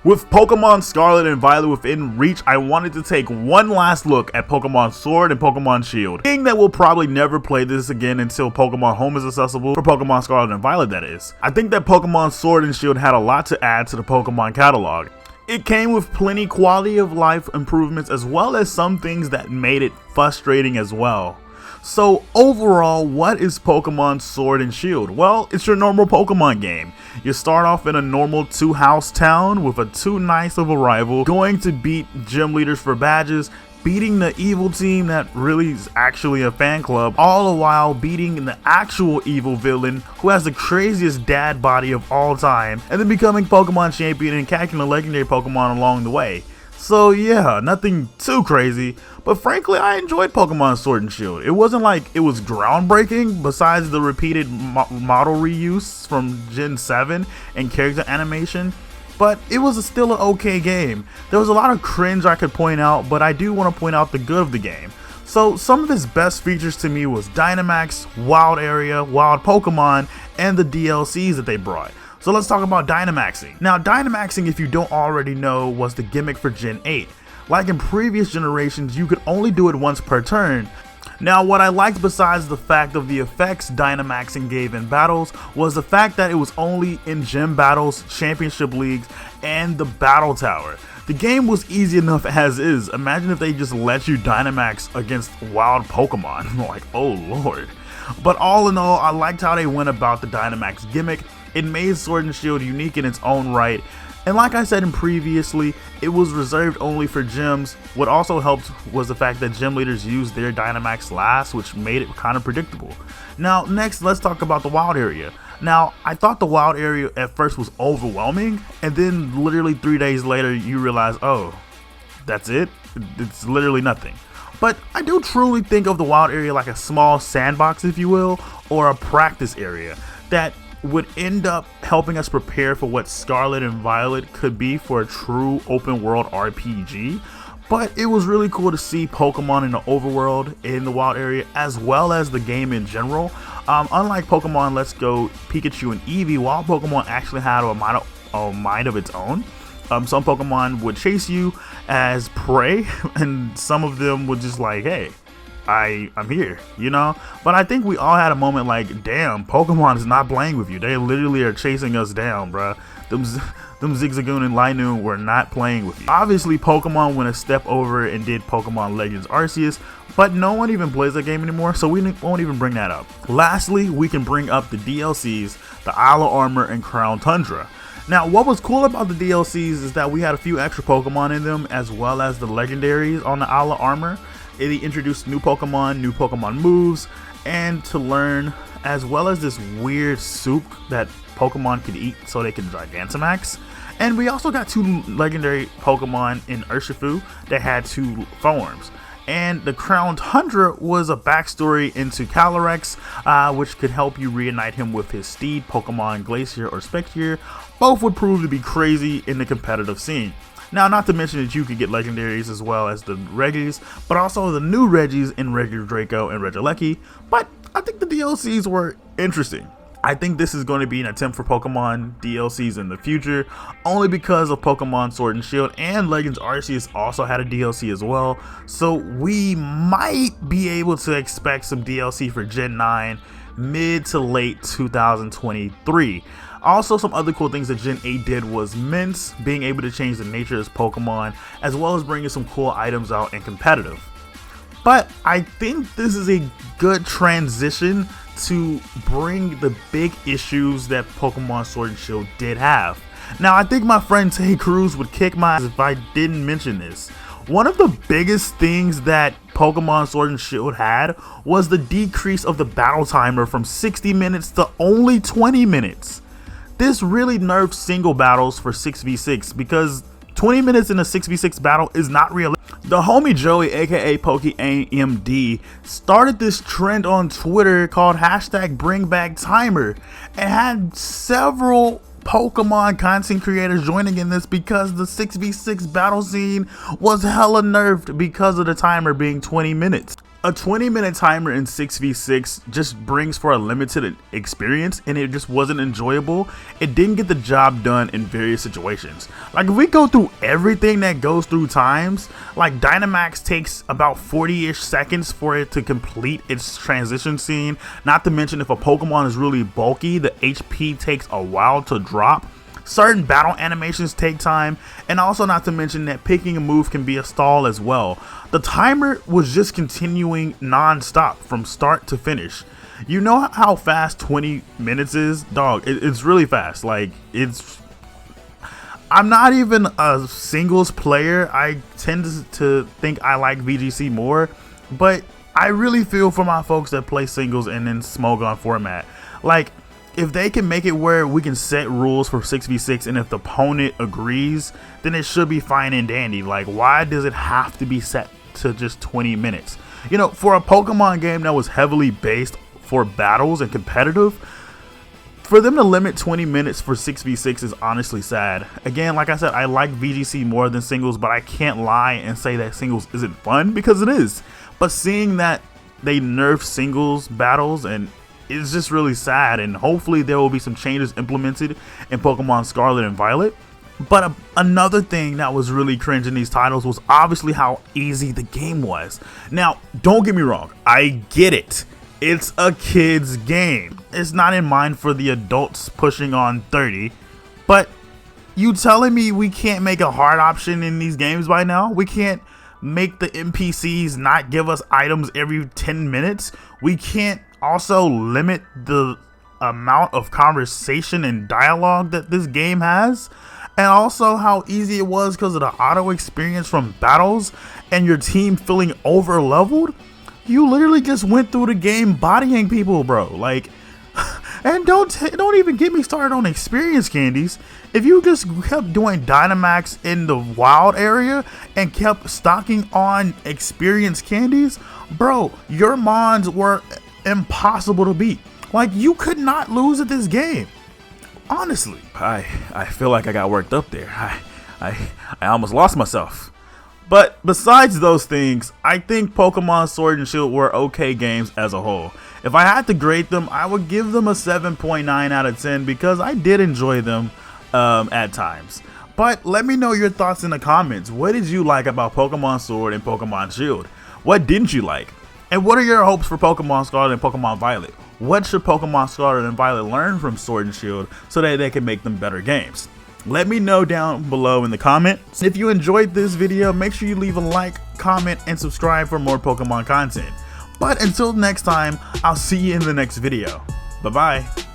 With Pokemon Scarlet and Violet within reach, I wanted to take one last look at Pokemon Sword and Pokemon Shield. Being that we'll probably never play this again until Pokemon Home is accessible, for Pokemon Scarlet and Violet that is. I think that Pokemon Sword and Shield had a lot to add to the Pokemon catalog. It came with plenty quality of life improvements as well as some things that made it frustrating as well. So overall, what is Pokemon Sword and Shield? Well, it's your normal Pokemon game. You start off in a normal 2-house town with a 2 nice of a rival, going to beat gym leaders for badges, beating the evil team that really is actually a fan club, all the while beating the actual evil villain who has the craziest dad body of all time, and then becoming Pokemon champion and catching a legendary Pokemon along the way. So yeah, nothing too crazy, but frankly I enjoyed Pokemon Sword and Shield. It wasn't like it was groundbreaking besides the repeated model reuse from Gen 7 and character animation, but it was still an okay game. There was a lot of cringe I could point out, but I do want to point out the good of the game. So some of its best features to me was Dynamax, Wild Area, Wild Pokemon, and the DLCs that they brought. So let's talk about Dynamaxing. Now Dynamaxing, if you don't already know, was the gimmick for Gen 8. Like in previous generations, you could only do it once per turn. Now what I liked besides the fact of the effects Dynamaxing gave in battles was the fact that it was only in gym battles, championship leagues, and the battle tower. The game was easy enough as is. Imagine if they just let you Dynamax against wild Pokemon. Like, oh lord. But all in all, I liked how they went about the Dynamax gimmick. It made Sword and Shield unique in its own right, and like I said previously, it was reserved only for gyms. What also helped was the fact that gym leaders used their Dynamax last, which made it kind of predictable. Now next, let's talk about the wild area. Now I thought the wild area at first was overwhelming, and then literally 3 days later you realize, oh, that's it? It's literally nothing. But I do truly think of the wild area like a small sandbox, if you will, or a practice area that would end up helping us prepare for what Scarlet and Violet could be for a true open world RPG. But it was really cool to see Pokemon in the overworld, in the wild area, as well as the game in general. Unlike Pokemon Let's Go, Pikachu, and Eevee, wild Pokemon actually had a mind of its own. Some Pokemon would chase you as prey, and some of them would just like, hey, I'm here, you know? But I think we all had a moment like, damn, Pokemon is not playing with you. They literally are chasing us down, bruh. Them Zigzagoon and Linoone were not playing with you. Obviously, Pokemon went a step over and did Pokemon Legends Arceus, but no one even plays that game anymore, so we won't even bring that up. Lastly, we can bring up the DLCs, the Isle of Armor and Crown Tundra. Now, what was cool about the DLCs is that we had a few extra Pokemon in them, as well as the legendaries on the Isle of Armor. They introduced new Pokemon moves, and to learn, as well as this weird soup that Pokemon could eat so they can Gigantamax. And we also got 2 legendary Pokemon in Urshifu that had 2 forms. And the Crown Tundra was a backstory into Calyrex, which could help you reunite him with his steed, Pokemon Glacier or Spectre. Both would prove to be crazy in the competitive scene. Now, not to mention that you could get legendaries as well as the Regis, but also the new Regis in Regidrago and Regieleki. But I think the DLCs were interesting. I think this is going to be an attempt for Pokemon DLCs in the future, only because of Pokemon Sword and Shield, and Legends Arceus also had a DLC as well. So we might be able to expect some DLC for Gen 9 mid to late 2023. Also, some other cool things that Gen 8 did was Mints, being able to change the nature of his Pokemon, as well as bringing some cool items out in competitive. But I think this is a good transition to bring the big issues that Pokemon Sword and Shield did have. Now, I think my friend Tay Cruz would kick my ass if I didn't mention this. One of the biggest things that Pokemon Sword and Shield had was the decrease of the battle timer from 60 minutes to only 20 minutes. This really nerfed single battles for 6v6 because 20 minutes in a 6v6 battle is not realistic. The homie Joey, aka PokeAMD, started this trend on Twitter called #BringBackTimer and had several Pokemon content creators joining in this because the 6v6 battle scene was hella nerfed because of the timer being 20 minutes. A 20-minute timer in 6v6 just brings for a limited experience, and it just wasn't enjoyable. It didn't get the job done in various situations. Like, if we go through everything that goes through times, like Dynamax takes about 40-ish seconds for it to complete its transition scene. Not to mention, if a Pokemon is really bulky, the HP takes a while to drop. Certain battle animations take time, and also not to mention that picking a move can be a stall as well. The timer was just continuing non-stop from start to finish. You know how fast 20 minutes is? Dog, it's really fast. Like, I'm not even a singles player. I tend to think I like VGC more, but I really feel for my folks that play singles and then Smogon format. Like, if they can make it where we can set rules for 6v6 and if the opponent agrees, then it should be fine and dandy. Like, why does it have to be set to just 20 minutes? You know, for a Pokemon game that was heavily based for battles and competitive, for them to limit 20 minutes for 6v6 is honestly sad. Again, like I said, I like VGC more than singles, but I can't lie and say that singles isn't fun, because it is. But seeing that they nerf singles battles, and it's just really sad, and hopefully there will be some changes implemented in Pokemon Scarlet and Violet. But another thing that was really cringe in these titles was obviously how easy the game was. Now, don't get me wrong, I get it. It's a kid's game. It's not in mind for the adults pushing on 30. But you telling me we can't make a hard option in these games by now? We can't make the NPCs not give us items every 10 minutes? We can't also limit the amount of conversation and dialogue that this game has? And also how easy it was because of the auto experience from battles and your team feeling over leveled? You literally just went through the game bodying people, bro. Like, and don't even get me started on experience candies. If you just kept doing Dynamax in the wild area and kept stocking on experience candies, bro, your mons were impossible to beat. Like, you could not lose at this game. Honestly, I feel like I got worked up there. I almost lost myself. But besides those things, I think Pokemon Sword and Shield were okay games as a whole. If I had to grade them, I would give them a 7.9 out of 10 because I did enjoy them at times. But let me know your thoughts in the comments. What did you like about Pokemon Sword and Pokemon Shield? What didn't you like? And what are your hopes for Pokemon Scarlet and Pokemon Violet? What should Pokemon Scarlet and Violet learn from Sword and Shield so that they can make them better games? Let me know down below in the comments. If you enjoyed this video, make sure you leave a like, comment, and subscribe for more Pokemon content. But until next time, I'll see you in the next video. Bye-bye.